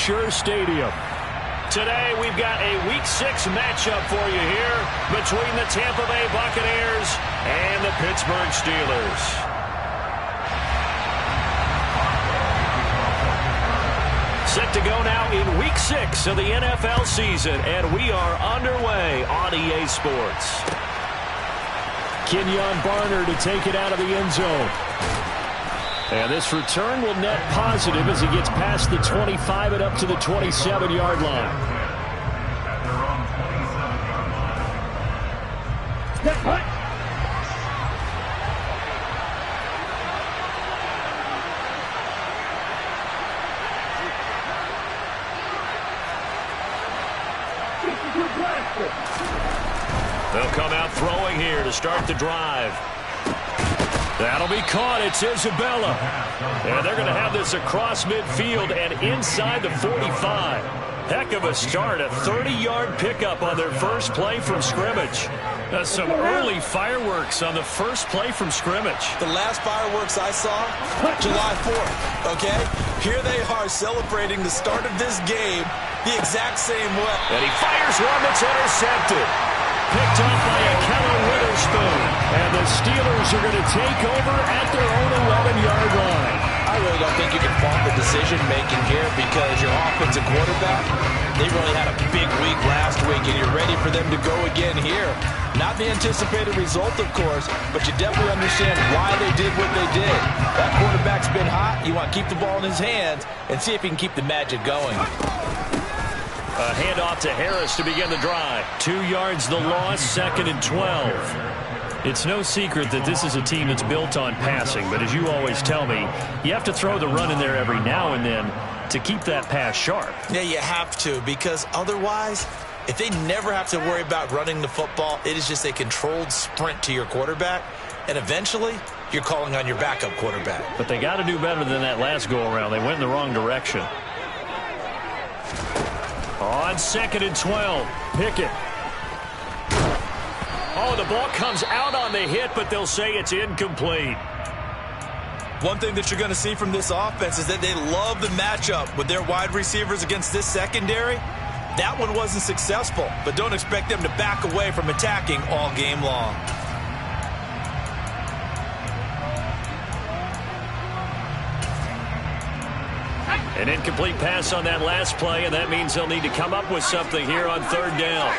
Acrisure Stadium. Today, we've got a Week 6 matchup for you here between the Tampa Bay Buccaneers and the Pittsburgh Steelers. Set to go now in Week 6 of the NFL season, and we are underway on EA Sports. Kenyon Barner to take it out of the end zone. And this return will net positive as he gets past the 25 and up to the 27-yard line. They'll come out throwing here to start the drive. That'll be caught. It's Isabella. And they're going to have this across midfield and inside the 45. Heck of a start. A 30-yard pickup on their first play from scrimmage. That's some early fireworks on the first play from scrimmage. The last fireworks I saw, July 4th, okay? Here they are celebrating the start of this game the exact same way. And he fires one that's intercepted. Picked up by a Keller Witherspoon. And the Steelers are going to take over at their own 11-yard line. I really don't think you can fault the decision-making here because your offensive quarterback, they really had a big week last week, and you're ready for them to go again here. Not the anticipated result, of course, but you definitely understand why they did what they did. That quarterback's been hot. You want to keep the ball in his hands and see if he can keep the magic going. A handoff to Harris to begin the drive. 2 yards the loss, 2nd and 12. It's no secret that this is a team that's built on passing, but as you always tell me, you have to throw the run in there every now and then to keep that pass sharp. Yeah, you have to, because otherwise, if they never have to worry about running the football, it is just a controlled sprint to your quarterback, and eventually, you're calling on your backup quarterback. But they got to do better than that last go-around. They went in the wrong direction. On 2nd and 12, Pickett. Oh, the ball comes out on the hit, but they'll say it's incomplete. One thing that you're going to see from this offense is that they love the matchup with their wide receivers against this secondary. That one wasn't successful, but don't expect them to back away from attacking all game long. An incomplete pass on that last play, and that means they'll need to come up with something here on 3rd down.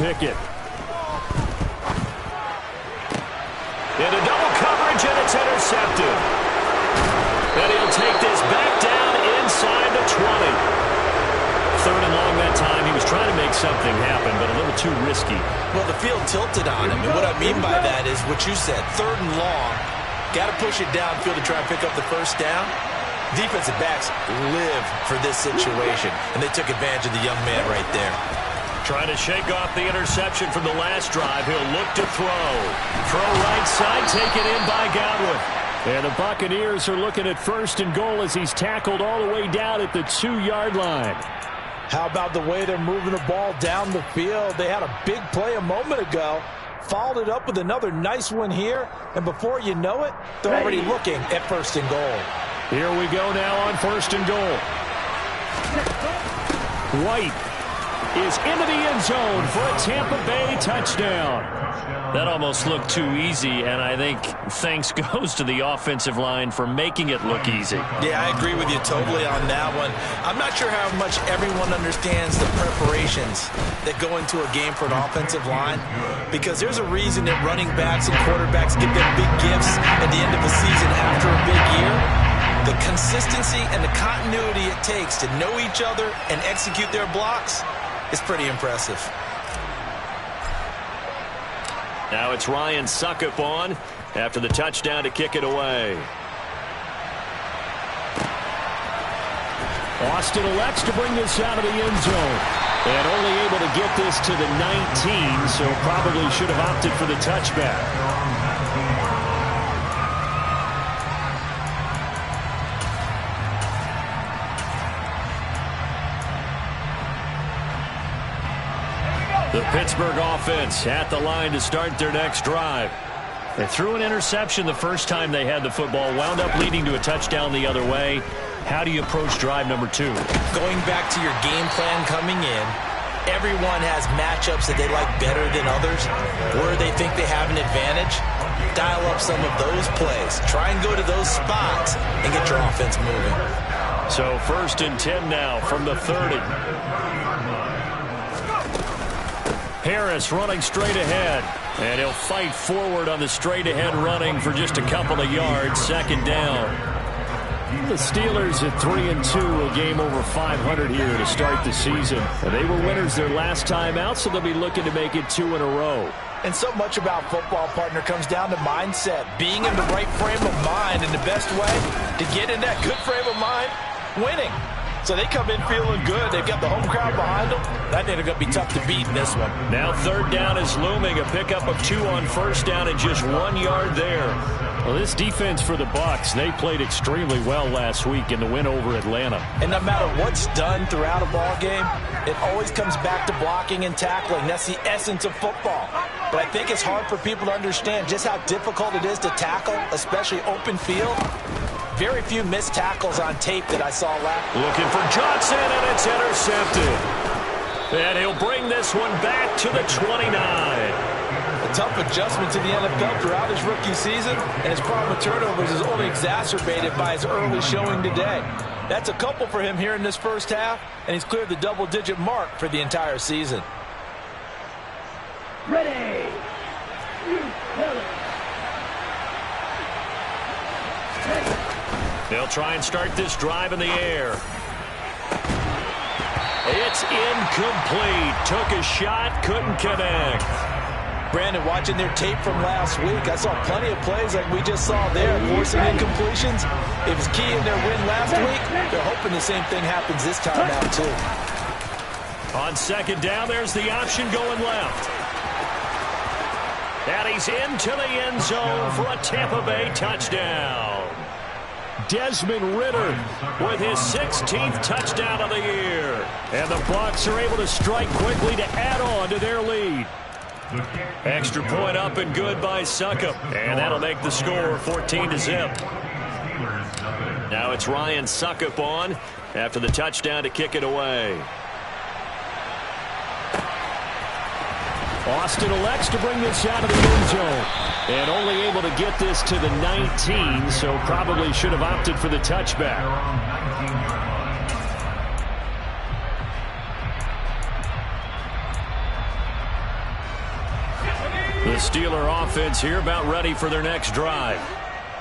Pickett. Into double coverage, and it's intercepted. And he'll take this back down inside the 20. 3rd and long that time. He was trying to make something happen, but a little too risky. Well, the field tilted on him, and what I mean by that is what you said, 3rd and long. Got to push it downfield to try and pick up the first down. Defensive backs live for this situation, and they took advantage of the young man right there. Trying to shake off the interception from the last drive. He'll look to throw. Throw right side, taken in by Godwin. And the Buccaneers are looking at 1st and goal as he's tackled all the way down at the 2-yard line. How about the way they're moving the ball down the field? They had a big play a moment ago, followed it up with another nice one here, and before you know it, they're already looking at 1st and goal. Here we go now on 1st and goal. White is into the end zone for a Tampa Bay touchdown. That almost looked too easy, and I think thanks goes to the offensive line for making it look easy. Yeah, I agree with you totally on that one. I'm not sure how much everyone understands the preparations that go into a game for an offensive line, because there's a reason that running backs and quarterbacks get them big gifts at the end of the season after a big year. The consistency and the continuity it takes to know each other and execute their blocks is pretty impressive. Now it's Ryan Suckup on after the touchdown to kick it away. Austin elects to bring this out of the end zone. And only able to get this to the 19, so probably should have opted for the touchback. The Pittsburgh offense at the line to start their next drive. They threw an interception the first time they had the football, wound up leading to a touchdown the other way. How do you approach drive number 2? Going back to your game plan coming in, everyone has matchups that they like better than others, where they think they have an advantage. Dial up some of those plays. Try and go to those spots and get your offense moving. So 1st and 10 now from the 30. Harris running straight ahead. And he'll fight forward on the straight-ahead running for just a couple of yards. 2nd down. The Steelers at 3-2, a game over 500 here to start the season. They were winners their last time out, so they'll be looking to make it 2 in a row. And so much about football, partner, comes down to mindset. Being in the right frame of mind, and the best way to get in that good frame of mind, winning. So they come in feeling good. They've got the home crowd behind them. I think they're going to be tough to beat in this one. Now 3rd down is looming. A pickup of 2 on 1st down and just 1 yard there. Well, this defense for the Bucs, they played extremely well last week in the win over Atlanta. And no matter what's done throughout a ball game, it always comes back to blocking and tackling. That's the essence of football. But I think it's hard for people to understand just how difficult it is to tackle, especially open field. Very few missed tackles on tape that I saw last. Looking for Johnson, and it's intercepted. And he'll bring this one back to the 29. A tough adjustment to the NFL throughout his rookie season, and his problem with turnovers is only exacerbated by his early showing today. That's a couple for him here in this first half, and he's cleared the double-digit mark for the entire season. Ready. They'll try and start this drive in the air. It's incomplete. Took a shot, couldn't connect. Brandon, watching their tape from last week, I saw plenty of plays like we just saw there, forcing incompletions. It was key in their win last week. They're hoping the same thing happens this time out, too. On 2nd down, there's the option going left. And he's into the end zone for a Tampa Bay touchdown. Desmond Ridder with his 16th touchdown of the year. And the Bucs are able to strike quickly to add on to their lead. Extra point up and good by Succop. And that'll make the score 14-0. Now it's Ryan Succop on after the touchdown to kick it away. Austin elects to bring this out of the end zone. And only able to get this to the 19, so probably should have opted for the touchback. The Steeler offense here about ready for their next drive.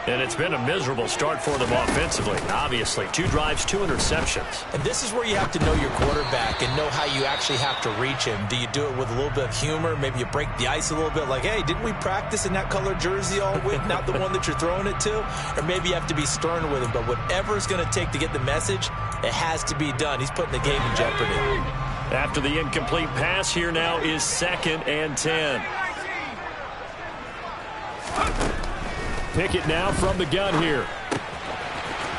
And it's been a miserable start for them offensively. Obviously, 2 drives, 2 interceptions. And this is where you have to know your quarterback and know how you actually have to reach him. Do you do it with a little bit of humor? Maybe you break the ice a little bit like, hey, didn't we practice in that color jersey all week? Not the one that you're throwing it to? Or maybe you have to be stern with him. But whatever it's going to take to get the message, it has to be done. He's putting the game in jeopardy. After the incomplete pass, here now is 2nd and 10. Pickett now from the gun here.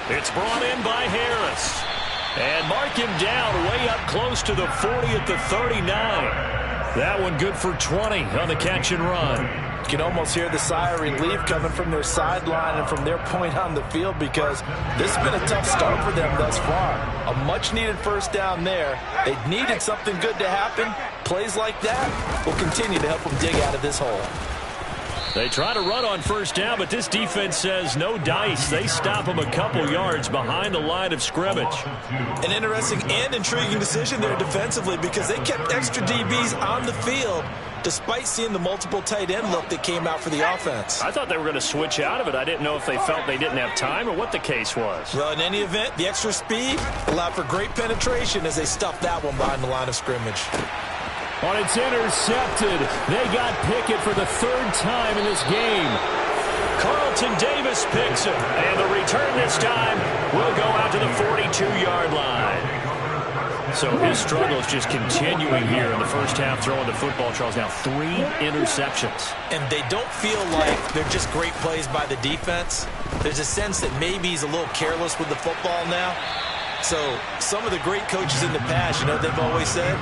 It's brought in by Harris. And mark him down way up close to the 40 at the 39. That one good for 20 on the catch and run. You can almost hear the sigh of relief coming from their sideline and from their point on the field because this has been a tough start for them thus far. A much-needed first down there. They needed something good to happen. Plays like that will continue to help them dig out of this hole. They try to run on first down, but this defense says no dice. They stop them a couple yards behind the line of scrimmage. An interesting and intriguing decision there defensively because they kept extra DBs on the field despite seeing the multiple tight end look that came out for the offense. I thought they were going to switch out of it. I didn't know if they felt they didn't have time or what the case was. Well, in any event, the extra speed allowed for great penetration as they stuffed that one behind the line of scrimmage. On it's intercepted. They got Pickett for the 3rd time in this game. Carlton Davis picks it. And the return this time will go out to the 42-yard line. So his struggle is just continuing here in the first half throwing the football. Charles, now 3 interceptions. And they don't feel like they're just great plays by the defense. There's a sense that maybe he's a little careless with the football now. So some of the great coaches in the past, you know, they've always said,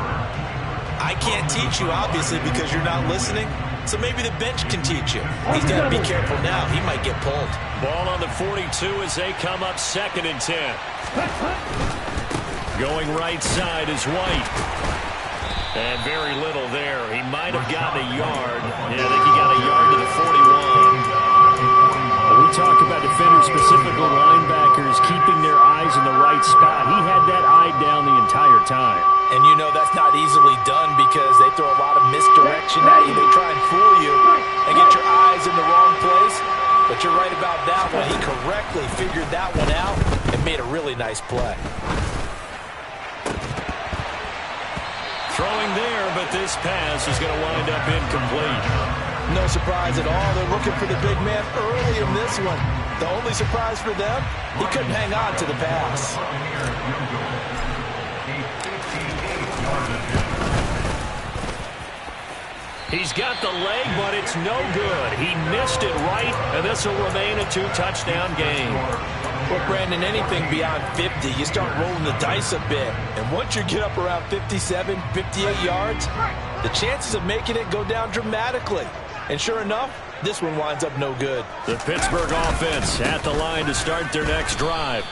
I can't teach you, obviously, because you're not listening. So maybe the bench can teach you. He's got to be careful now. He might get pulled. Ball on the 42 as they come up 2nd and 10. Going right side is White. And very little there. He might have gotten a yard. Yeah, I think he got a yard to the 41. We talk about defenders, specifically linebackers, keeping their eyes in the right spot. He had that eye down the entire time. And you know that's not easily done because they throw a lot of misdirection at you. They try and fool you and get your eyes in the wrong place. But you're right about that one. He correctly figured that one out and made a really nice play. Throwing there, but this pass is going to wind up incomplete. No surprise at all. They're looking for the big man early in this one. The only surprise for them, he couldn't hang on to the pass. He's got the leg, but it's no good. He missed it right, and this will remain a 2-touchdown game. Well, Brandon, anything beyond 50, you start rolling the dice a bit. And once you get up around 57, 58 yards, the chances of making it go down dramatically. And sure enough, this one winds up no good. The Pittsburgh offense at the line to start their next drive.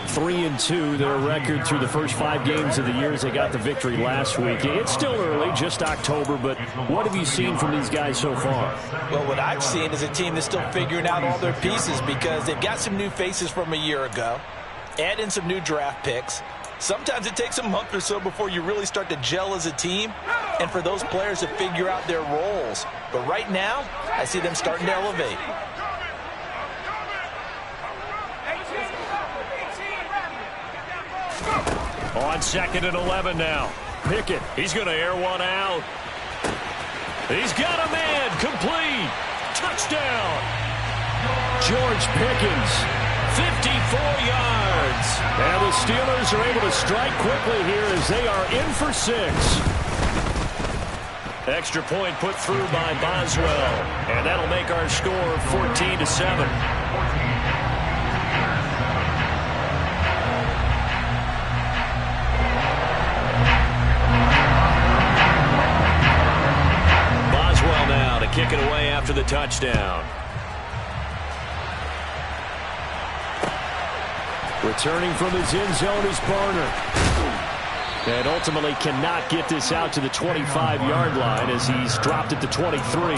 3-2, their record through the first 5 games of the year as they got the victory last week. It's still early, just October, but what have you seen from these guys so far? Well, what I've seen is a team that's still figuring out all their pieces because they've got some new faces from a year ago, add in some new draft picks. Sometimes it takes a month or so before you really start to gel as a team and for those players to figure out their roles. But right now, I see them starting to elevate. On 2nd and 11 now. Pickett, he's going to air one out. He's got a man, complete. Touchdown. George Pickens, 54 yards. And the Steelers are able to strike quickly here as they are in for 6. Extra point put through by Boswell. And that'll make our score 14-7. Kick it away after the touchdown. Returning from his end zone is Barner. And ultimately cannot get this out to the 25-yard line as he's dropped it to 23.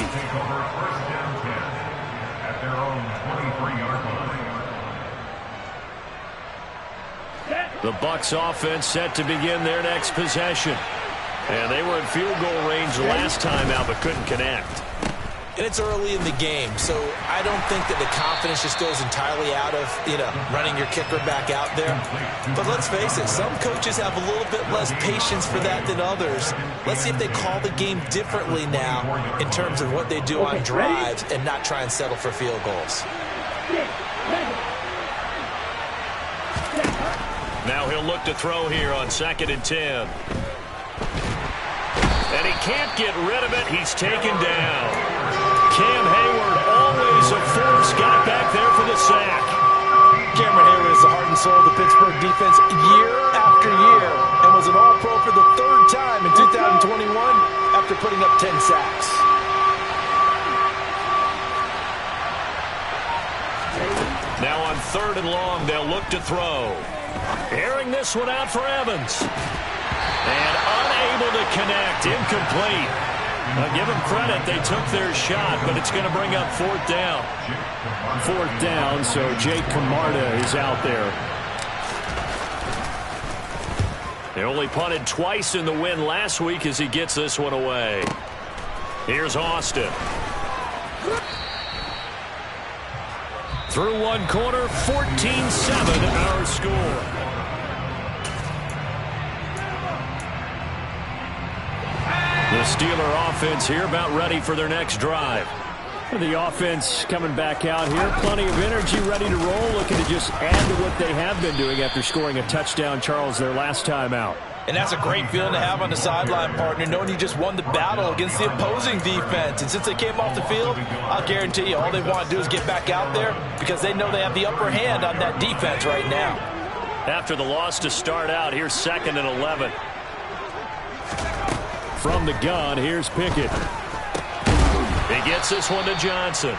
The Bucs offense set to begin their next possession. And they were in field goal range last time out but couldn't connect. And it's early in the game, so I don't think that the confidence just goes entirely out of, running your kicker back out there. But let's face it, some coaches have a little bit less patience for that than others. Let's see if they call the game differently now in terms of what they do on drives and not try and settle for field goals. Now he'll look to throw here on 2nd and 10. And he can't get rid of it. He's taken down. Cam Hayward, always a force, got back there for the sack. Cameron Hayward is the heart and soul of the Pittsburgh defense year after year and was an All-Pro for the 3rd time in 2021 after putting up 10 sacks. Now on 3rd and long, they'll look to throw. Airing this one out for Evans. And unable to connect, incomplete. Give them credit, they took their shot, but it's going to bring up 4th down. 4th down, so Jake Camarda is out there. They only punted twice in the win last week as he gets this one away. Here's Austin. Through one quarter, 14-7 our score. The Steeler offense here about ready for their next drive. The offense coming back out here. Plenty of energy, ready to roll. Looking to just add to what they have been doing after scoring a touchdown, Charles, their last time out. And that's a great feeling to have on the sideline, partner, knowing you just won the battle against the opposing defense. And since they came off the field, I'll guarantee you all they want to do is get back out there because they know they have the upper hand on that defense right now. After the loss to start out, here's 2nd and 11. From the gun, here's Pickett. He gets this one to Johnson.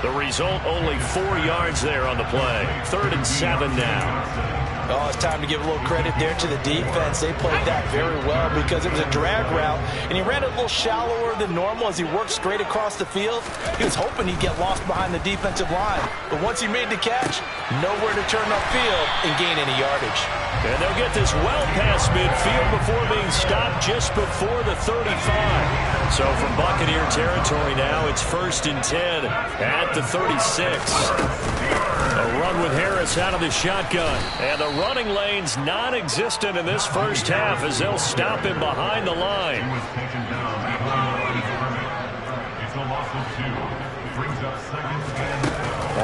The result, only 4 yards there on the play. 3rd and 7 now. Oh, it's time to give a little credit there to the defense. They played that very well because it was a drag route, and he ran it a little shallower than normal as he worked straight across the field. He was hoping he'd get lost behind the defensive line, but once he made the catch, nowhere to turn upfield and gain any yardage. And they'll get this well past midfield before being stopped just before the 35. So from Buccaneer territory now, it's 1st and 10 at the 36. A run with Harris out of the shotgun. And the running lane's non-existent in this first half as they'll stop him behind the line.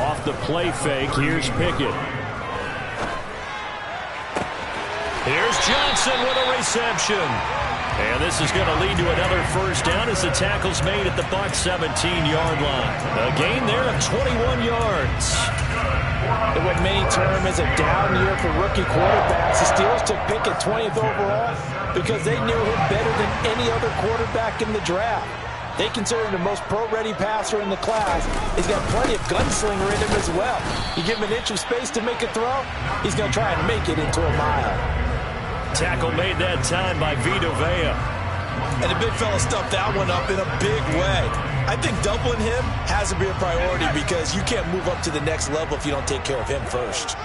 Off the play fake, here's Pickett. Here's Johnson with a reception. And this is going to lead to another first down as the tackle's made at the Bucs 17-yard line. A gain there of 21 yards. And what many term as a down year for rookie quarterbacks, the Steelers took Pickett 20th overall because they knew him better than any other quarterback in the draft. They consider him the most pro-ready passer in the class. He's got plenty of gunslinger in him as well. You give him an inch of space to make a throw, he's going to try and make it into a mile. Tackle made that time by Vita Vea. And the big fella stuffed that one up in a big way. I think doubling him has to be a priority because you can't move up to the next level if you don't take care of him first.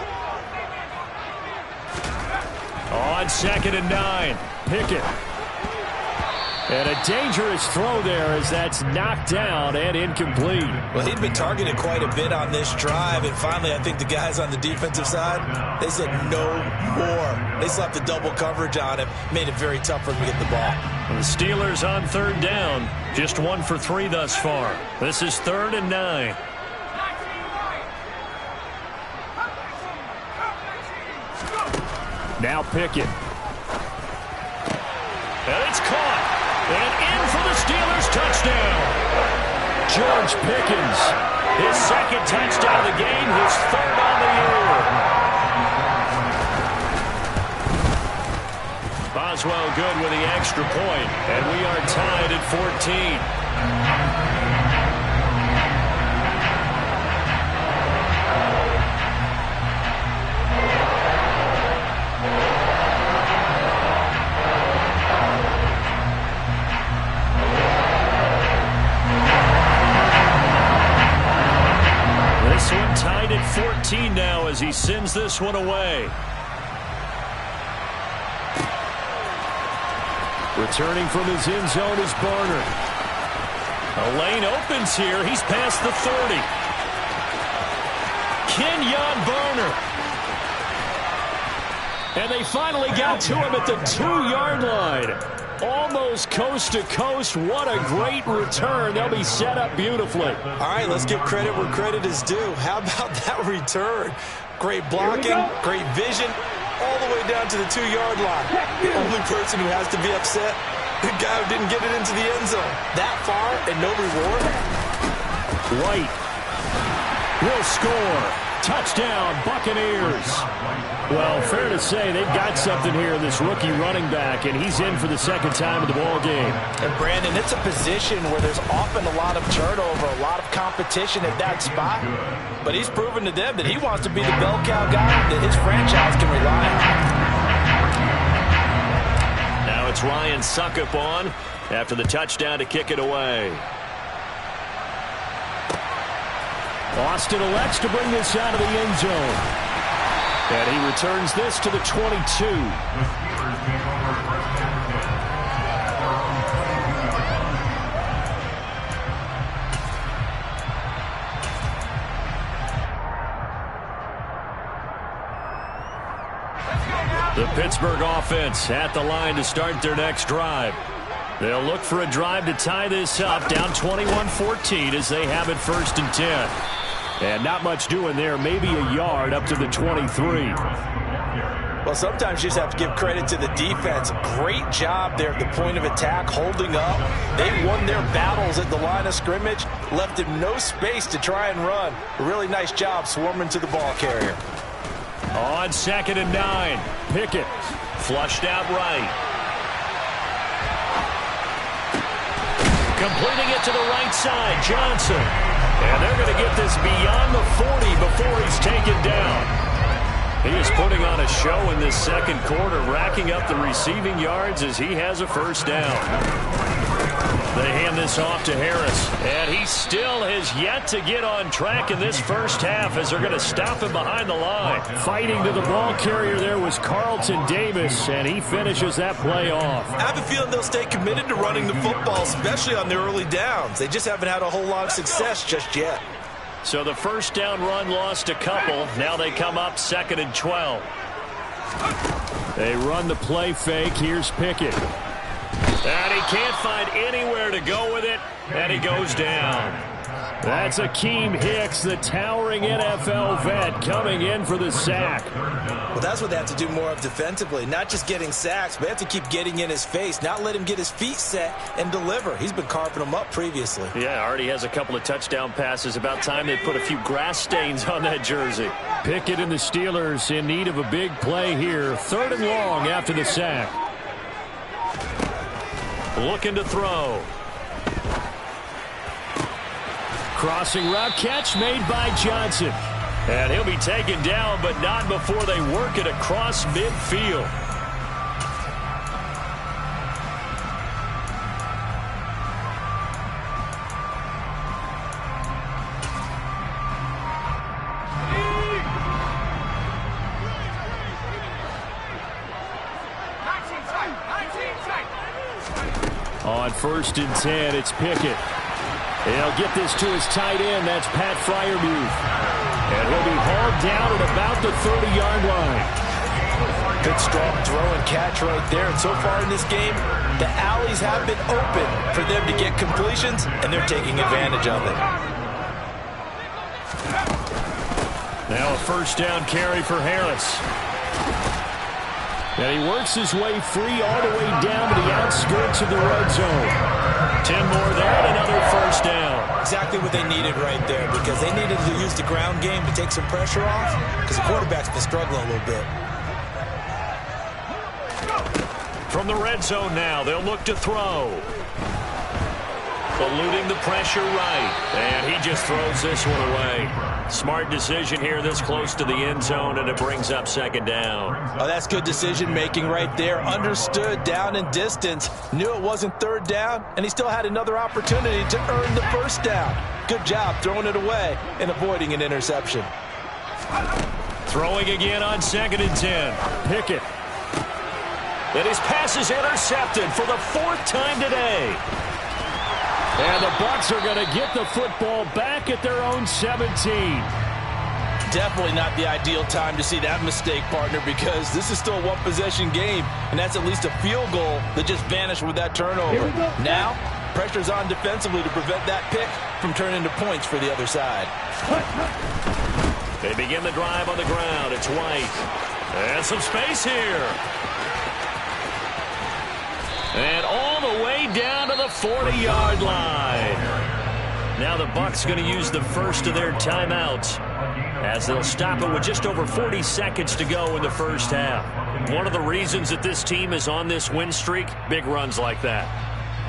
On 2nd and 9, Pickett. And a dangerous throw there as that's knocked down and incomplete. Well, he'd been targeted quite a bit on this drive, and finally I think the guys on the defensive side, they said no more. They slapped the double coverage on him, made it very tough for him to get the ball. The Steelers on 3rd down, just 1 for 3 thus far. This is 3rd and 9. Now Pickett. And it's caught. And in for the Steelers touchdown. George Pickens. His 2nd touchdown of the game, his 3rd on the year. Boswell good with the extra point, and we are tied at 14. This one tied at 14 now as he sends this one away. Returning from his end zone is Barner. A lane opens here. He's past the 30. Kenyon Barner. And they finally got to him at the 2-yard line. Almost coast to coast. What a great return. They'll be set up beautifully. All right, let's give credit where credit is due. How about that return? Great blocking, great vision, all the way down to the 2-yard line. The only person who has to be upset, the guy who didn't get it into the end zone. That far and no reward. White will score. Touchdown, Buccaneers. Well, fair to say they've got something here in this rookie running back, and he's in for the 2nd time in the ball game. And Brandon, it's a position where there's often a lot of turnover, a lot of competition at that spot. But he's proven to them that he wants to be the bell cow guy that his franchise can rely on. Now it's Ryan Suckup on after the touchdown to kick it away. Austin elects to bring this out of the end zone. And he returns this to the 22. The Pittsburgh offense at the line to start their next drive. They'll look for a drive to tie this up, down 21-14 as they have it 1st and 10. And not much doing there, maybe a yard up to the 23. Well, sometimes you just have to give credit to the defense. Great job there at the point of attack, holding up. They won their battles at the line of scrimmage, left him no space to try and run. A really nice job swarming to the ball carrier. On 2nd and 9, Pickett. Flushed out right. Completing it to the right side, Johnson. And they're going to get this beyond the 40 before he's taken down. He is putting on a show in this second quarter, racking up the receiving yards as he has a first down. They hand this off to Harris, and he still has yet to get on track in this first half as they're going to stop him behind the line. Fighting to the ball carrier there was Carlton Davis, and he finishes that play off. I have a feeling they'll stay committed to running the football, especially on their early downs. They just haven't had a whole lot of success just yet. So the first down run lost a couple. Now they come up 2nd and 12. They run the play fake. Here's Pickett. And he can't find anywhere to go with it, and he goes down. That's Akeem Hicks, the towering NFL vet, coming in for the sack. Well, that's what they have to do more of defensively, not just getting sacks, but they have to keep getting in his face, not let him get his feet set and deliver. He's been carving them up previously. Yeah, already has a couple of touchdown passes. About time they put a few grass stains on that jersey. Pickett and the Steelers in need of a big play here. 3rd and long after the sack. Looking to throw. Crossing route catch made by Johnson. And he'll be taken down, but not before they work it across midfield. On 1st and 10, it's Pickett. He'll get this to his tight end. That's Pat Freiermuth. And he'll be hauled down at about the 30-yard line. Good strong throw and catch right there. And so far in this game, the alleys have been open for them to get completions, and they're taking advantage of it. Now a first down carry for Harris. And he works his way free all the way down to the outskirts of the red zone. 10 more there and another first down. Exactly what they needed right there, because they needed to use the ground game to take some pressure off, because the quarterback's been struggling a little bit. From the red zone now, they'll look to throw. Eluding the pressure right, and he just throws this one away. Smart decision here this close to the end zone, and it brings up 2nd down. Oh, that's good decision-making right there. Understood down and distance, knew it wasn't 3rd down, and he still had another opportunity to earn the first down. Good job throwing it away and avoiding an interception. Throwing again on 2nd and 10. Pickett. And his pass is intercepted for the 4th time today. And the Bucs are going to get the football back at their own 17. Definitely not the ideal time to see that mistake, partner, because this is still a one-possession game, and that's at least a field goal that just vanished with that turnover. Now, pressure's on defensively to prevent that pick from turning into points for the other side. They begin the drive on the ground. It's White. And some space here. And all the way down to the 40-yard line. Now the Bucs going to use the first of their timeouts as they'll stop it with just over 40 seconds to go in the first half. One of the reasons that this team is on this win streak, big runs like that.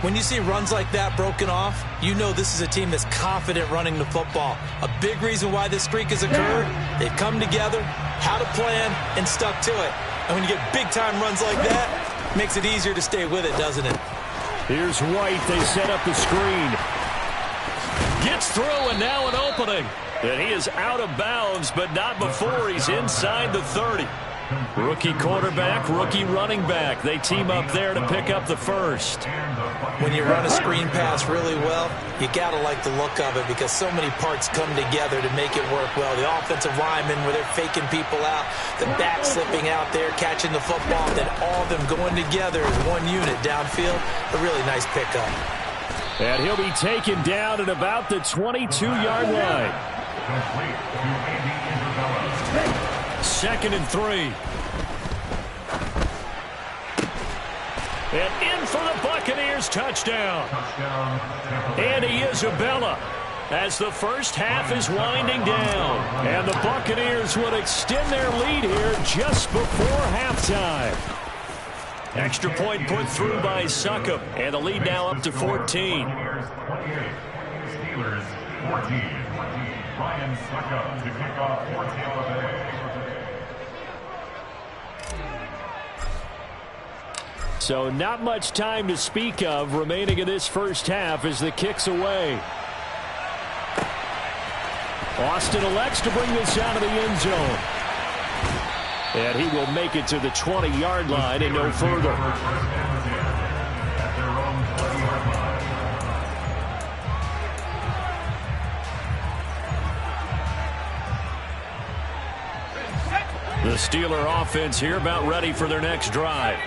When you see runs like that broken off, you know this is a team that's confident running the football. A big reason why this streak has occurred, they've come together, had a plan, and stuck to it. And when you get big-time runs like that, it makes it easier to stay with it, doesn't it? Here's White. They set up the screen. Gets through, and now an opening. And he is out of bounds, but not before he's inside the 30. Rookie quarterback, rookie running back. They team up there to pick up the first. When you run a screen pass really well, you got to like the look of it because so many parts come together to make it work well. The offensive linemen, where they're faking people out, the back slipping out there, catching the football, then all of them going together as one unit downfield. A really nice pickup. And he'll be taken down at about the 22-yard line. 2nd and 3. And in for the Buccaneers touchdown. Andy Isabella as the first half is winding down. And the Buccaneers would extend their lead here just before halftime. Extra point put through by Succop, and the lead now up to 14. Steelers 14. Ryan Succop to kick off for Tampa Bay. So not much time to speak of remaining in this first half as the kick's away. Austin elects to bring this out of the end zone. And he will make it to the 20-yard line and no further. The Steeler offense here about ready for their next drive.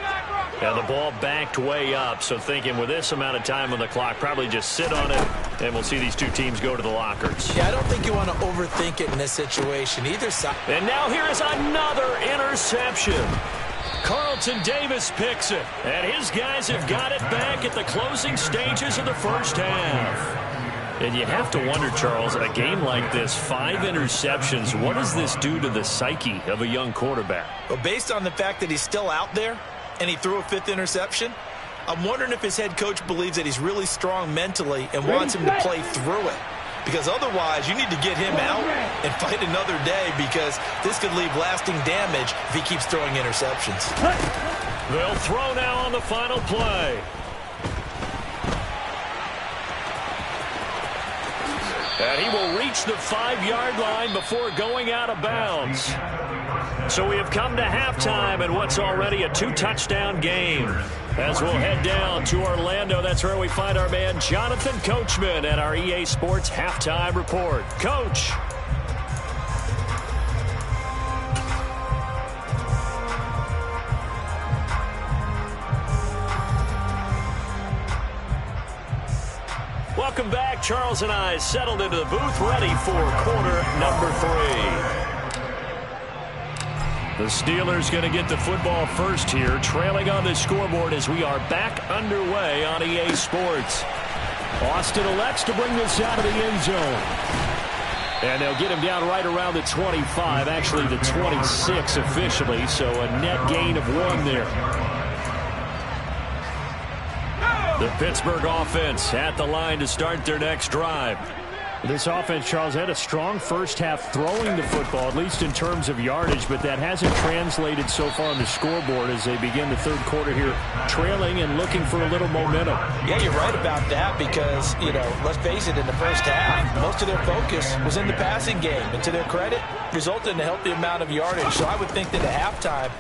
And the ball backed way up, so thinking with this amount of time on the clock, probably just sit on it, and we'll see these two teams go to the lockers. Yeah, I don't think you want to overthink it in this situation. Either side. And now here is another interception. Carlton Davis picks it, and his guys have got it back at the closing stages of the first half. And you have to wonder, Charles, a game like this, 5 interceptions, what does this do to the psyche of a young quarterback? Well, based on the fact that he's still out there, and he threw a 5th interception, I'm wondering if his head coach believes that he's really strong mentally and wants him to play through it. Because otherwise, you need to get him out and fight another day, because this could leave lasting damage if he keeps throwing interceptions. They'll throw now on the final play. And he will reach the 5-yard line before going out of bounds. So we have come to halftime in what's already a 2-touchdown game. As we'll head down to Orlando, that's where we find our man Jonathan Coachman at our EA Sports Halftime Report. Coach. Welcome back. Charles and I settled into the booth, ready for quarter number 3. The Steelers going to get the football first here, trailing on the scoreboard as we are back underway on EA Sports. Austin elects to bring this out of the end zone. And they'll get him down right around the 25, actually the 26 officially, so a net gain of 1 there. The Pittsburgh offense at the line to start their next drive. This offense, Charles, had a strong first half throwing the football, at least in terms of yardage, but that hasn't translated so far on the scoreboard as they begin the third quarter here, trailing and looking for a little momentum. Yeah, you're right about that because, let's face it, in the first half, most of their focus was in the passing game. And to their credit, resulted in a healthy amount of yardage. So I would think that at halftime,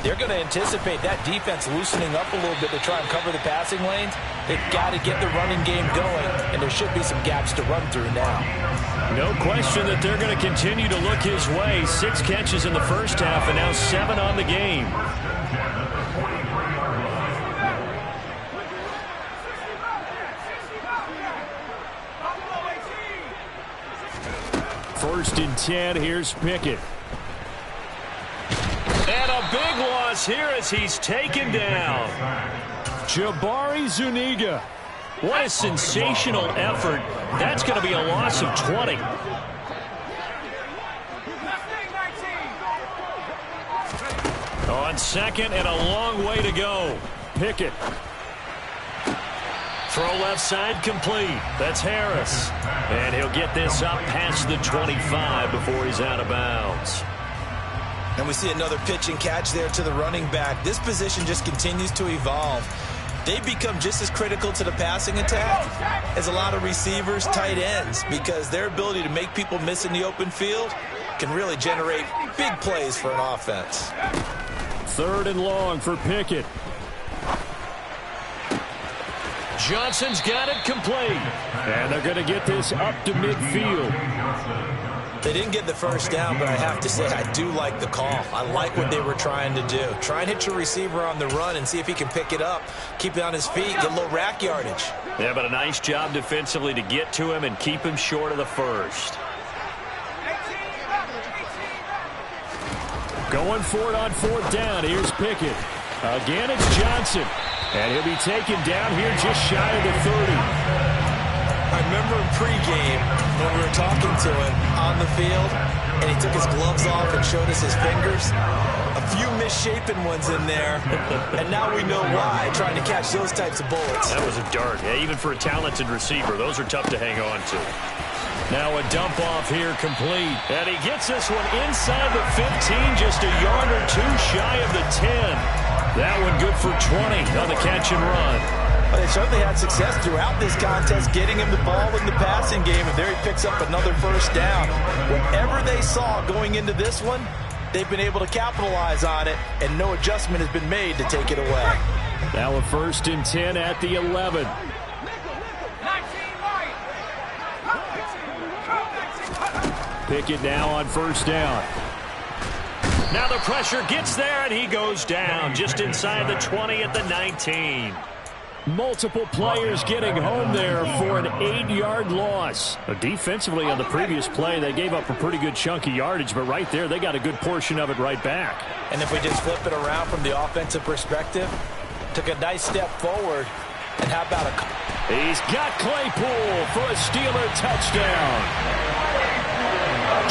they're going to anticipate that defense loosening up a little bit to try and cover the passing lanes. They've got to get the running game going, and there should be some gaps to run through now. No question that they're going to continue to look his way. 6 catches in the first half and now 7 on the game. First and 10, here's Pickett. And a big loss here as he's taken down. Jabari Zuniga. What a sensational effort. That's going to be a loss of 20. On second and a long way to go. Pickett. Throw left side complete. That's Harris. And he'll get this up past the 25 before he's out of bounds. And we see another pitch and catch there to the running back. This position just continues to evolve. They become just as critical to the passing attack as a lot of receivers, tight ends, because their ability to make people miss in the open field can really generate big plays for an offense. 3rd and long for Pickett. Johnson's got it complete. And they're going to get this up to midfield. They didn't get the first down, but I have to say I do like the call. I like what they were trying to do. Try and hit your receiver on the run and see if he can pick it up, keep it on his feet, get a little rack yardage. Yeah, but a nice job defensively to get to him and keep him short of the first. Going for it on 4th down. Here's Pickett. Again, it's Johnson. And he'll be taken down here just shy of the 30. I remember in pregame when we were talking to him on the field, and he took his gloves off and showed us his fingers. A few misshapen ones in there, and now we know why, trying to catch those types of bullets. That was a dart. Yeah, even for a talented receiver, those are tough to hang on to. Now a dump off here complete. And he gets this one inside the 15, just a yard or two shy of the 10. That one good for 20 on the catch and run. Well, they certainly had success throughout this contest, getting him the ball in the passing game, and there he picks up another first down. Whatever they saw going into this one, they've been able to capitalize on it, and no adjustment has been made to take it away. Now a 1st and 10 at the 11. Pickett now on 1st down. Now the pressure gets there, and he goes down just inside the 20 at the 19. Multiple players getting home there for an 8-yard loss. Defensively on the previous play, they gave up a pretty good chunk of yardage, but right there, they got a good portion of it right back. And if we just flip it around from the offensive perspective, took a nice step forward, and how about a... He's got Claypool for a Steeler touchdown.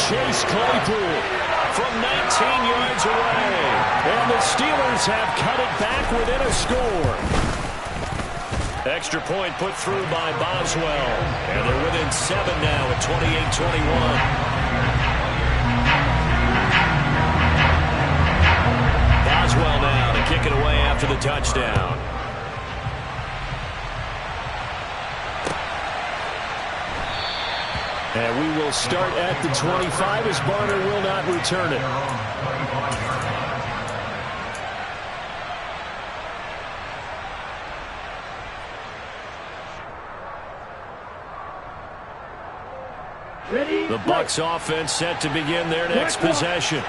Chase Claypool from 19 yards away. And the Steelers have cut it back within a score. Extra point put through by Boswell. And they're within 7 now at 28-21. Boswell now to kick it away after the touchdown. And we will start at the 25 as Barner will not return it. The Bucs offense set to begin their next possession.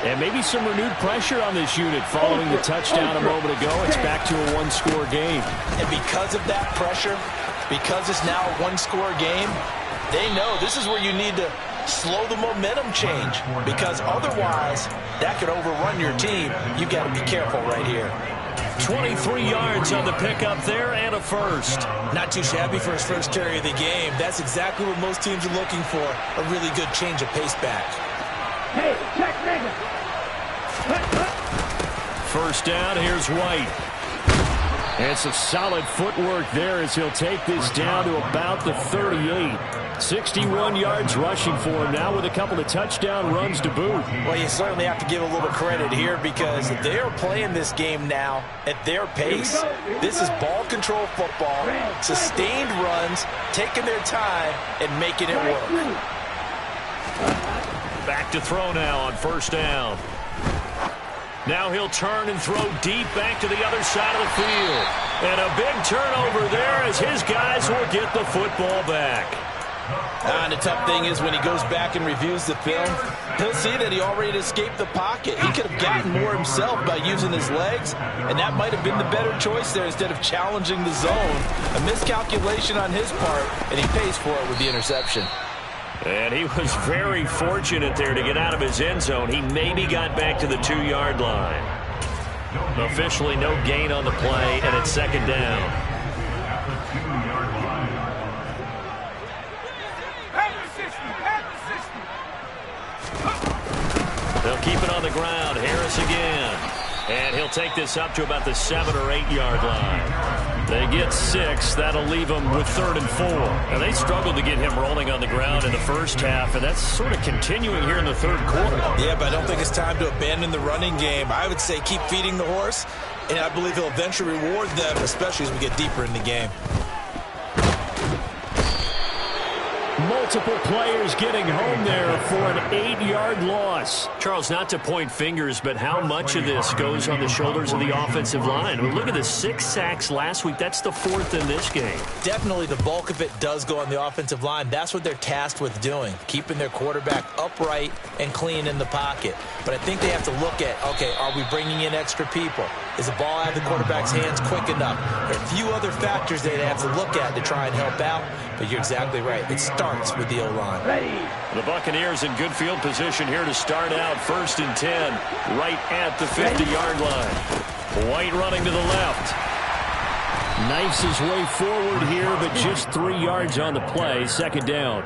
And maybe some renewed pressure on this unit following the touchdown a moment ago. It's back to a one-score game. And because of that pressure, because it's now a one-score game, they know this is where you need to slow the momentum change, because otherwise that could overrun your team. You got to be careful right here. 23 yards on the pickup there and a first. Not too shabby for his first carry of the game. That's exactly what most teams are looking for, a really good change of pace back. Hey, check nigga. First down, here's White. And some solid footwork there as he'll take this down to about the 38. 61 yards rushing for him now with a couple of touchdown runs to boot. Well, you certainly have to give a little credit here because they are playing this game now at their pace. This is ball control football, sustained runs, taking their time and making it work. Back to throw now on first down. Now he'll turn and throw deep back to the other side of the field. And a big turnover there as his guys will get the football back. And the tough thing is when he goes back and reviews the film, he'll see that he already escaped the pocket. He could have gotten more himself by using his legs, and that might have been the better choice there instead of challenging the zone. A miscalculation on his part, and he pays for it with the interception. And he was very fortunate there to get out of his end zone. He maybe got back to the 2-yard line. Officially no gain on the play, and it's second down. They'll keep it on the ground. Harris again. And he'll take this up to about the 7 or 8 yard line. They get 6. That'll leave them with 3rd and 4. And they struggled to get him rolling on the ground in the first half, and that's sort of continuing here in the third quarter. Yeah, but I don't think it's time to abandon the running game. I would say keep feeding the horse, and I believe he'll eventually reward them, especially as we get deeper in the game. Multiple players getting home there for an 8-yard loss. Charles, not to point fingers, but how much of this goes on the shoulders of the offensive line? I mean, look at the 6 sacks last week. That's the 4th in this game. Definitely the bulk of it does go on the offensive line. That's what they're tasked with doing, keeping their quarterback upright and clean in the pocket. But I think they have to look at, okay, are we bringing in extra people? Is the ball out of the quarterback's hands quick enough? There are a few other factors they'd have to look at to try and help out, but you're exactly right. It starts with the O-line. The Buccaneers in good field position here to start out 1st and 10, right at the 50-yard line. White running to the left. Knifes his way forward here, but just 3 yards on the play. Second down.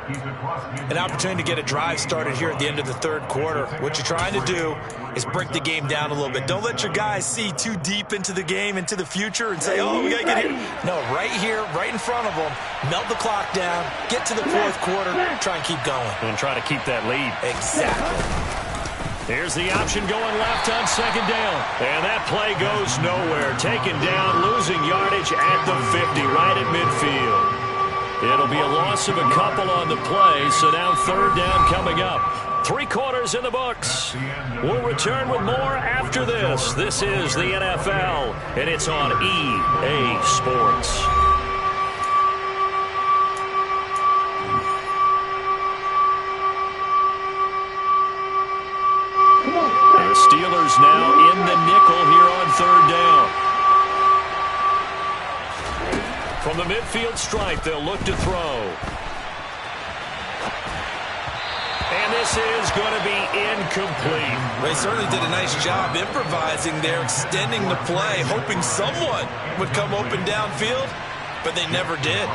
An opportunity to get a drive started here at the end of the third quarter. What you're trying to do is break the game down a little bit. Don't let your guys see too deep into the game, into the future, and say, oh, we got to get here. No, right here, right in front of them, melt the clock down, get to the fourth quarter, try and keep going. And try to keep that lead. Exactly. Here's the option going left on second down. And that play goes nowhere. Taken down, losing yardage at the 50, right at midfield. It'll be a loss of a couple on the play, so now third down coming up. 3 quarters in the books. We'll return with more after this. This is the NFL, and it's on EA Sports. The Steelers now in the nickel here on third down. From the midfield stripe, they'll look to throw. And this is going to be incomplete. They certainly did a nice job improvising there, extending the play, hoping someone would come open downfield, but they never did.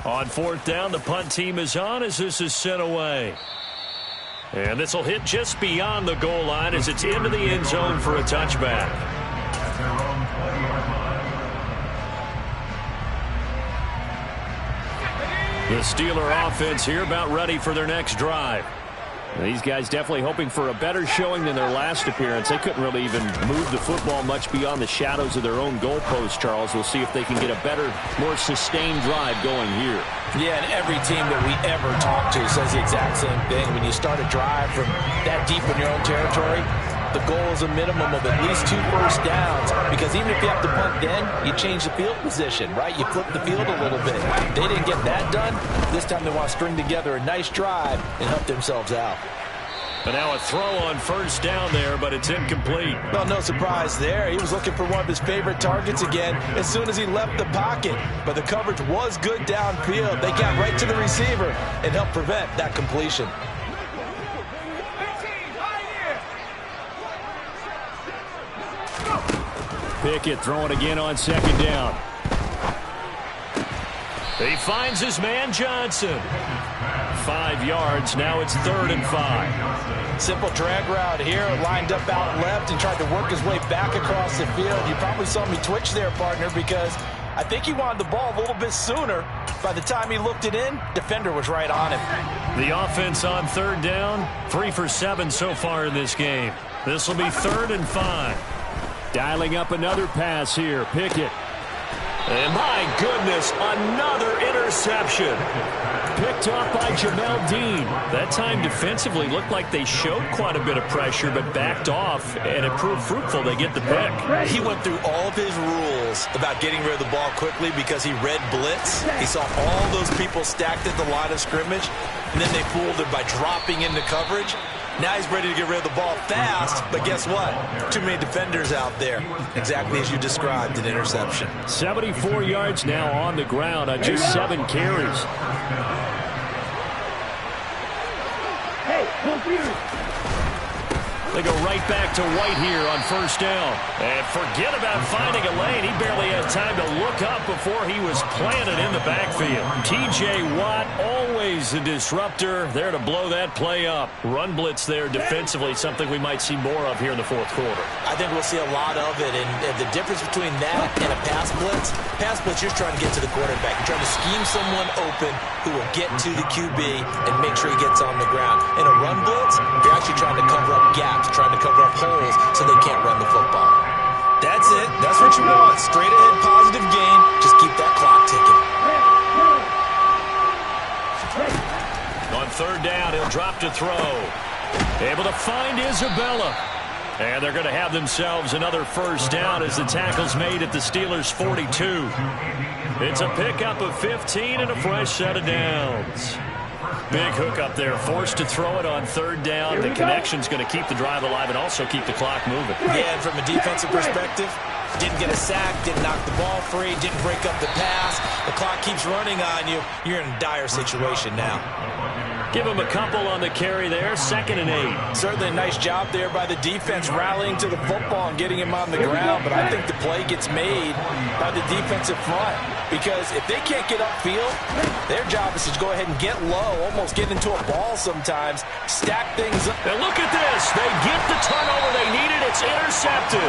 On fourth down, the punt team is on as this is sent away. And this will hit just beyond the goal line as it's into the end zone for a touchback. The Steeler offense here about ready for their next drive. These guys definitely hoping for a better showing than their last appearance. They couldn't really even move the football much beyond the shadows of their own goalpost, Charles. We'll see if they can get a better, more sustained drive going here. Yeah, and every team that we ever talk to says the exact same thing. When you start a drive from that deep in your own territory, the goal is a minimum of at least 2 first downs, because even if you have to punt then, you change the field position, right? You flip the field a little bit. They didn't get that done. This time they want to string together a nice drive and help themselves out. And now a throw on first down there, but it's incomplete. Well, no surprise there. He was looking for one of his favorite targets again as soon as he left the pocket. But the coverage was good downfield. They got right to the receiver and helped prevent that completion. Pickett throwing again on second down. He finds his man Johnson. 5 yards. Now it's 3rd and 5. Simple drag route here. Lined up out left and tried to work his way back across the field. You probably saw me twitch there, partner, because I think he wanted the ball a little bit sooner. By the time he looked it in, defender was right on him. The offense on third down, 3 for 7 so far in this game. This will be 3rd and 5. Dialing up another pass here. Pickett. And my goodness, another interception. Picked off by Jamel Dean. That time defensively looked like they showed quite a bit of pressure, but backed off, and it proved fruitful. They get the pick. He went through all of his rules about getting rid of the ball quickly because he read blitz. He saw all those people stacked at the line of scrimmage, and then they fooled him by dropping into coverage. Now he's ready to get rid of the ball fast, but guess what? Too many defenders out there. Exactly as you described, an interception. 74 yards now on the ground on just 7 carries. Hey, confused. They go right back to White here on first down. And forget about finding a lane. He barely had time to look up before he was planted in the backfield. T.J. Watt, always a disruptor, there to blow that play up. Run blitz there defensively, something we might see more of here in the fourth quarter. I think we'll see a lot of it. And the difference between that and a pass blitz, you're trying to get to the quarterback. You're trying to scheme someone open who will get to the QB and make sure he gets on the ground. In a run blitz, you're actually trying to cover up gaps, trying to cover up holes so they can't run the football. That's it. That's what you want. Straight ahead, positive gain. Just keep that clock ticking. On third down, he'll drop to throw. Able to find Isabella. And they're going to have themselves another first down as the tackle's made at the Steelers' 42. It's a pickup of 15 and a fresh set of downs. Big hook up there, forced to throw it on third down. The connection's going to keep the drive alive and also keep the clock moving. Yeah, and from a defensive perspective, didn't get a sack, didn't knock the ball free, didn't break up the pass. The clock keeps running on you. You're in a dire situation now. Give him a couple on the carry there, 2nd and 8. Certainly a nice job there by the defense rallying to the football and getting him on the ground, but I think the play gets made by the defensive front because if they can't get upfield, their job is to go ahead and get low, almost get into a ball sometimes, stack things up. And look at this. They get the turnover they needed. It's intercepted.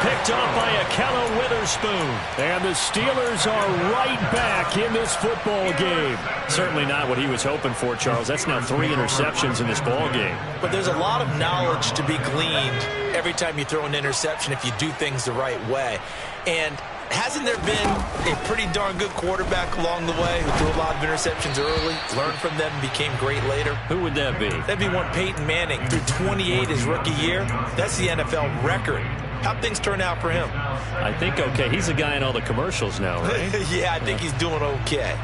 Picked up by Akello Witherspoon. And the Steelers are right back in this football game. Certainly not what he was hoping for, Charles. That's now 3 interceptions in this ball game. But there's a lot of knowledge to be gleaned every time you throw an interception if you do things the right way. And hasn't there been a pretty darn good quarterback along the way who threw a lot of interceptions early, learned from them, became great later? Who would that be? That'd be one Peyton Manning. Threw 28 his rookie year. That's the NFL record. How'd things turn out for him? I think okay. He's a guy in all the commercials now, right? Yeah, I think he's doing okay.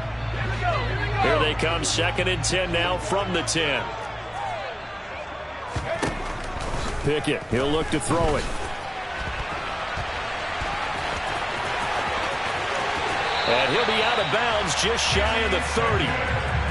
Here they come, 2nd and 10 now from the 10. Pickett, he'll look to throw it. And he'll be out of bounds just shy of the 30.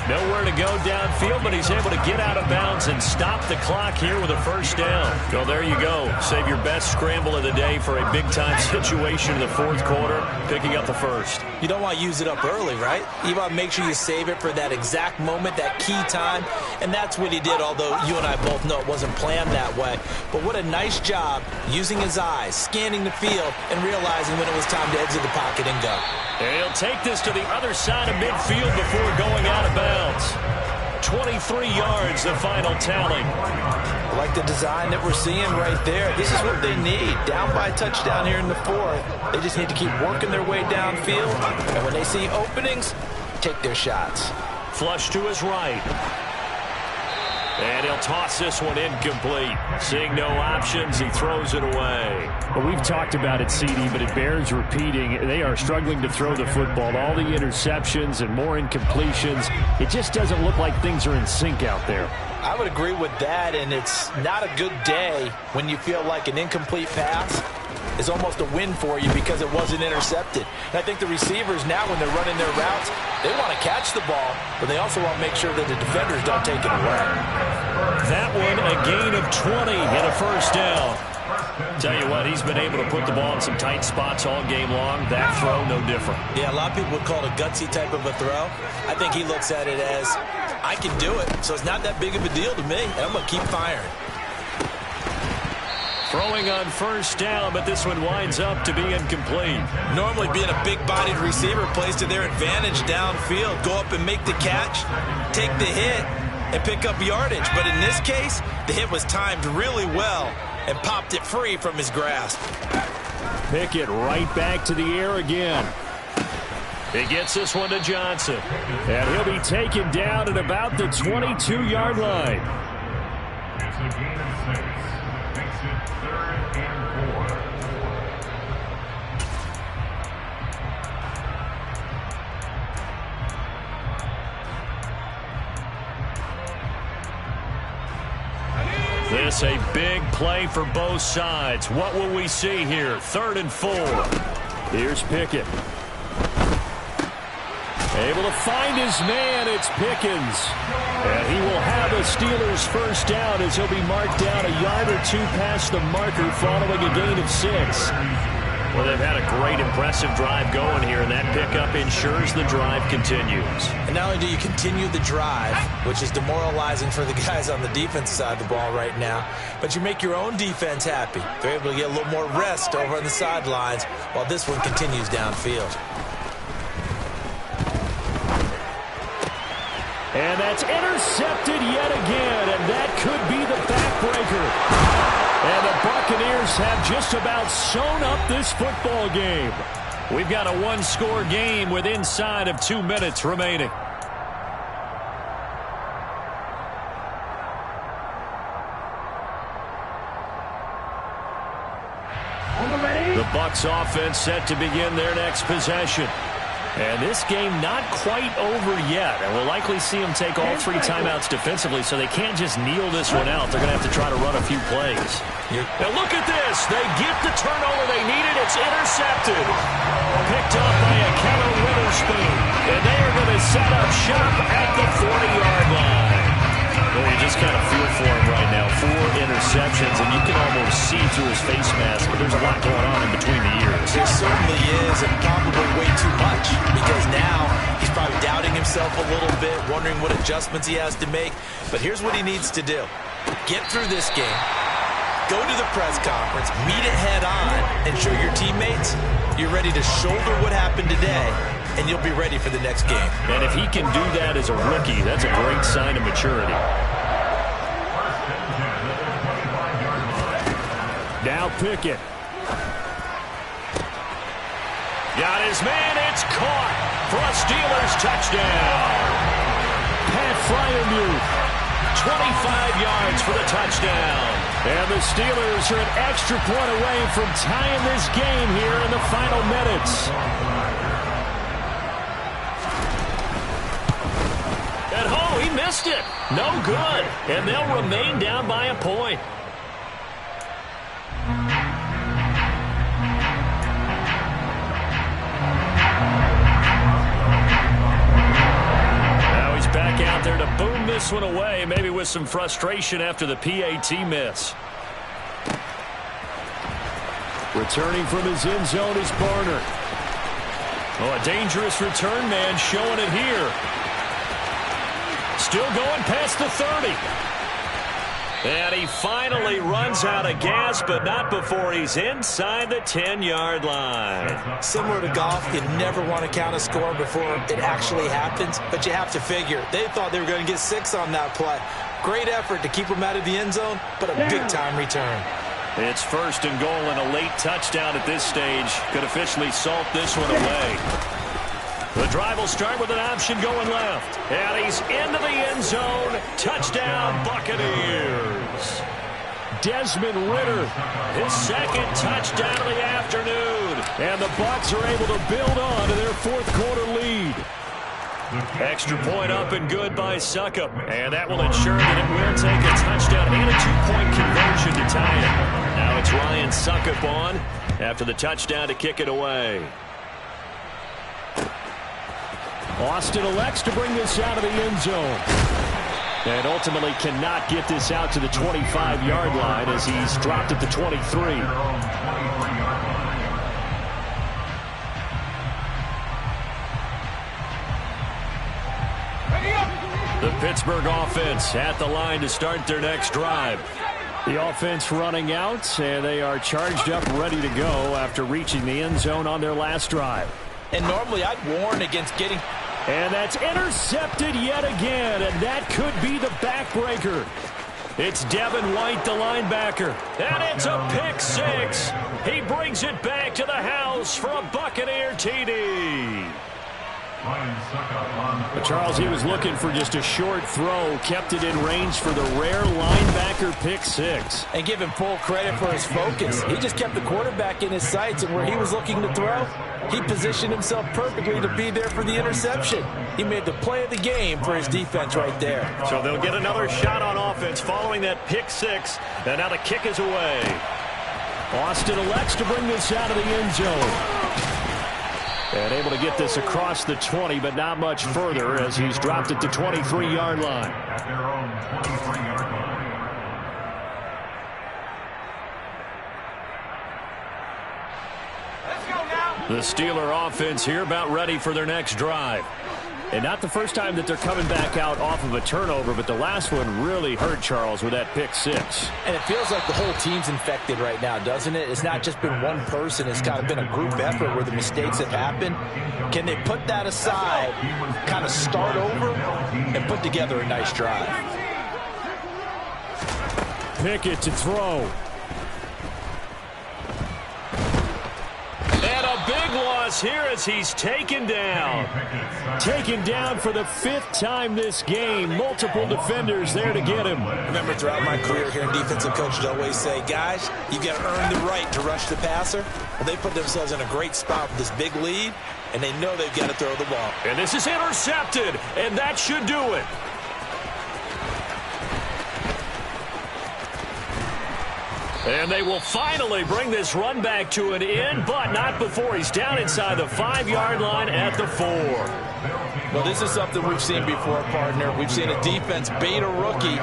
Nowhere to go downfield, but he's able to get out of bounds and stop the clock here with a 1st down. Well, there you go. Save your best scramble of the day for a big-time situation in the 4th quarter, picking up the 1st. You don't want to use it up early, right? You want to make sure you save it for that exact moment, that key time, and that's what he did, although you and I both know it wasn't planned that way. But what a nice job using his eyes, scanning the field, and realizing when it was time to exit the pocket and go. And he'll take this to the other side of midfield before going out of bounds. 23 yards, the final tally. I like the design that we're seeing right there. This is what they need. Down by a touchdown here in the 4th. They just need to keep working their way downfield. And when they see openings, take their shots. Flush to his right. And he'll toss this one incomplete. Seeing no options, he throws it away. Well, we've talked about it, CD, but it bears repeating. They are struggling to throw the football. All the interceptions and more incompletions. It just doesn't look like things are in sync out there. I would agree with that, and it's not a good day when you feel like an incomplete pass is almost a win for you because it wasn't intercepted. And I think the receivers now, when they're running their routes, they want to catch the ball, but they also want to make sure that the defenders don't take it away. That one, a gain of 20 and a 1st down. Tell you what, he's been able to put the ball in some tight spots all game long. That throw, no different. Yeah, a lot of people would call it a gutsy type of a throw. I think he looks at it as, I can do it, so it's not that big of a deal to me, and I'm going to keep firing. Throwing on 1st down, but this one winds up to be incomplete. Normally being a big-bodied receiver plays to their advantage downfield. Go up and make the catch, take the hit, and pick up yardage. But in this case, the hit was timed really well and popped it free from his grasp. Pickett right back to the air again. He gets this one to Johnson. And he'll be taken down at about the 22-yard line. It's a gain of 6. Makes it 3rd and 4. This a big play for both sides. What will we see here? 3rd and 4. Here's Pickett. Able to find his man. It's Pickens. And he will have a Steelers 1st down as he'll be marked down a yard or 2 past the marker following a gain of 6. Well, they've had a great, impressive drive going here, and that pickup ensures the drive continues. And not only do you continue the drive, which is demoralizing for the guys on the defense side of the ball right now, but you make your own defense happy. They're able to get a little more rest over on the sidelines while this one continues downfield. And that's intercepted yet again, and that could be the backbreaker. And the Buccaneers have just about sewn up this football game. We've got a one-score game with inside of 2 minutes remaining. The Bucs offense set to begin their next possession. And this game not quite over yet. And we'll likely see them take all 3 timeouts defensively, so they can't just kneel this one out. They're going to have to try to run a few plays. Now look at this. They get the turnover they needed. It's intercepted. Picked up by Akello Witherspoon. And they are going to set up shop at the 40-yard line. receptions, and you can almost see through his face mask, but there's a lot going on in between the ears. There certainly is, and probably way too much, because now he's probably doubting himself a little bit, wondering what adjustments he has to make. But here's what he needs to do. Get through this game, go to the press conference, meet it head on, and show your teammates you're ready to shoulder what happened today, and you'll be ready for the next game. And if he can do that as a rookie, that's a great sign of maturity. Now Pickett. Got his man, it's caught for a Steelers touchdown. Pat Fryermuth. 25 yards for the touchdown. And the Steelers are an extra point away from tying this game here in the final minutes. At home, he missed it. No good. And they'll remain down by a point. Back out there to boom this one away, maybe with some frustration after the PAT miss. Returning from his end zone is Barner. Oh, a dangerous return man showing it here. Still going past the 30. And he finally runs out of gas, but not before he's inside the 10-yard line. Similar to golf, you never want to count a score before it actually happens, but you have to figure. They thought they were going to get 6 on that play. Great effort to keep them out of the end zone, but a big-time return. It's first and goal and a late touchdown at this stage. Could officially salt this one away. The drive will start with an option going left. And he's into the end zone. Touchdown, Buccaneers. Desmond Ridder. His second touchdown of the afternoon. And the Bucs are able to build on to their fourth-quarter lead. Extra point up and good by Succop. And that will ensure that it will take a touchdown and a two-point conversion to tie it. Now it's Ryan Succop on after the touchdown to kick it away. Austin elects to bring this out of the end zone. And ultimately cannot get this out to the 25-yard line as he's dropped at the 23. The Pittsburgh offense at the line to start their next drive. The offense running out, and they are charged up, ready to go after reaching the end zone on their last drive. And normally I'd warn against getting... And that's intercepted yet again, and that could be the backbreaker. It's Devin White, the linebacker. And it's a pick six. He brings it back to the house for a Buccaneer TD. But Charles, he was looking for just a short throw, kept it in range for the rare linebacker pick six. And give him full credit for his focus. He just kept the quarterback in his sights, and where he was looking to throw, he positioned himself perfectly to be there for the interception. He made the play of the game for his defense right there. So they'll get another shot on offense following that pick six, and now the kick is away. Austin elects to bring this out of the end zone. And able to get this across the 20, but not much further as he's dropped at the 23-yard line. At their own 23-yard line. The Steeler offense here about ready for their next drive. And not the first time that they're coming back out off of a turnover, but the last one really hurt Charles with that pick six. And it feels like the whole team's infected right now, doesn't it? It's not just been one person. It's kind of been a group effort where the mistakes have happened. Can they put that aside, kind of start over, and put together a nice drive? Pickett to throw. And a big loss here as he's taken down. Taken down for the 5th time this game. Multiple defenders there to get him. Remember, throughout my career here in defensive coaches always say, guys, you got to earn the right to rush the passer. Well, they put themselves in a great spot with this big lead, and they know they've got to throw the ball. And this is intercepted, and that should do it. And they will finally bring this run back to an end, but not before he's down inside the 5-yard line at the 4. Well, this is something we've seen before, partner. We've seen a defense bait a rookie,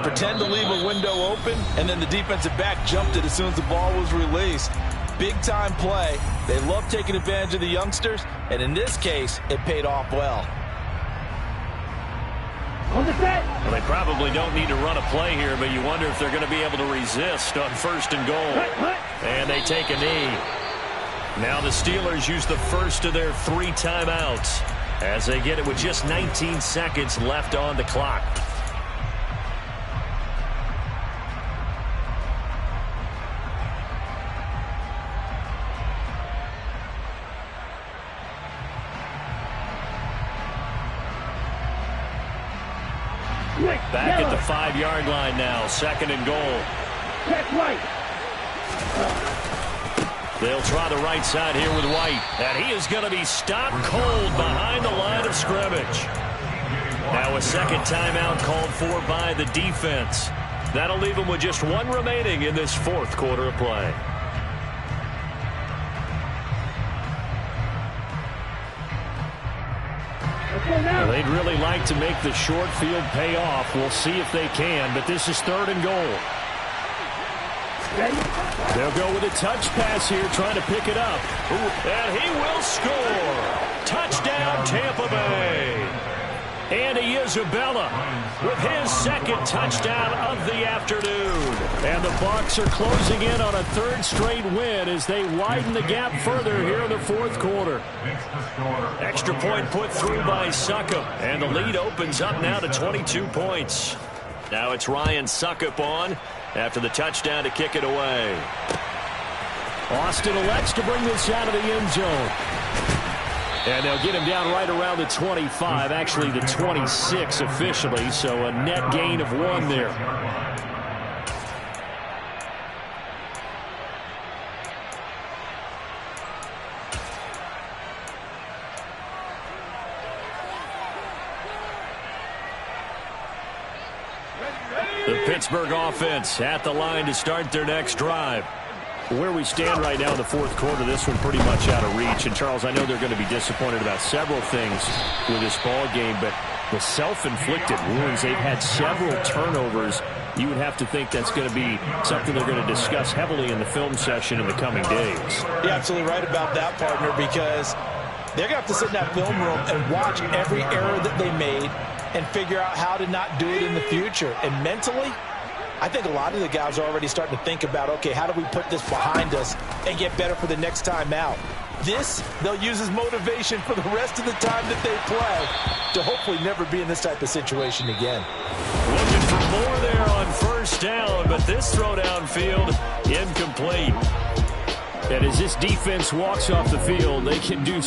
pretend to leave a window open, and then the defensive back jumped it as soon as the ball was released. Big-time play. They love taking advantage of the youngsters, and in this case, it paid off well. On the set. Well, they probably don't need to run a play here, but you wonder if they're going to be able to resist on 1st and goal. And they take a knee. Now the Steelers use the first of their 3 timeouts as they get it with just 19 seconds left on the clock. Back at the 5-yard line now, 2nd and goal. Check right. They'll try the right side here with White. And he is going to be stopped cold behind the line of scrimmage. Now a 2nd timeout called for by the defense. That'll leave them with just 1 remaining in this 4th quarter of play. Well, they'd really like to make the short field pay off. We'll see if they can, but this is 3rd and goal. They'll go with a touch pass here, trying to pick it up. And he will score. Touchdown, Tampa Bay. Andy Isabella with his 2nd touchdown of the afternoon. And the Bucs are closing in on a 3rd straight win as they widen the gap further here in the 4th quarter. Extra point put through by Succop. And the lead opens up now to 22 points. Now it's Ryan Succop on after the touchdown to kick it away. Austin elects to bring this out of the end zone. And they'll get him down right around the 25, actually the 26 officially, so a net gain of 1 there. The Pittsburgh offense at the line to start their next drive. Where we stand right now in the 4th quarter, this one pretty much out of reach. And, Charles, I know they're going to be disappointed about several things with this ball game, but the self-inflicted wounds, they've had several turnovers. You would have to think that's going to be something they're going to discuss heavily in the film session in the coming days. You're absolutely right about that, partner, because they're going to have to sit in that film room and watch every error that they made and figure out how to not do it in the future. And mentally, I think a lot of the guys are already starting to think about, okay, how do we put this behind us and get better for the next time out? This, they'll use as motivation for the rest of the time that they play to hopefully never be in this type of situation again. Looking for more there on 1st down, but this throw downfield incomplete. And as this defense walks off the field, they can do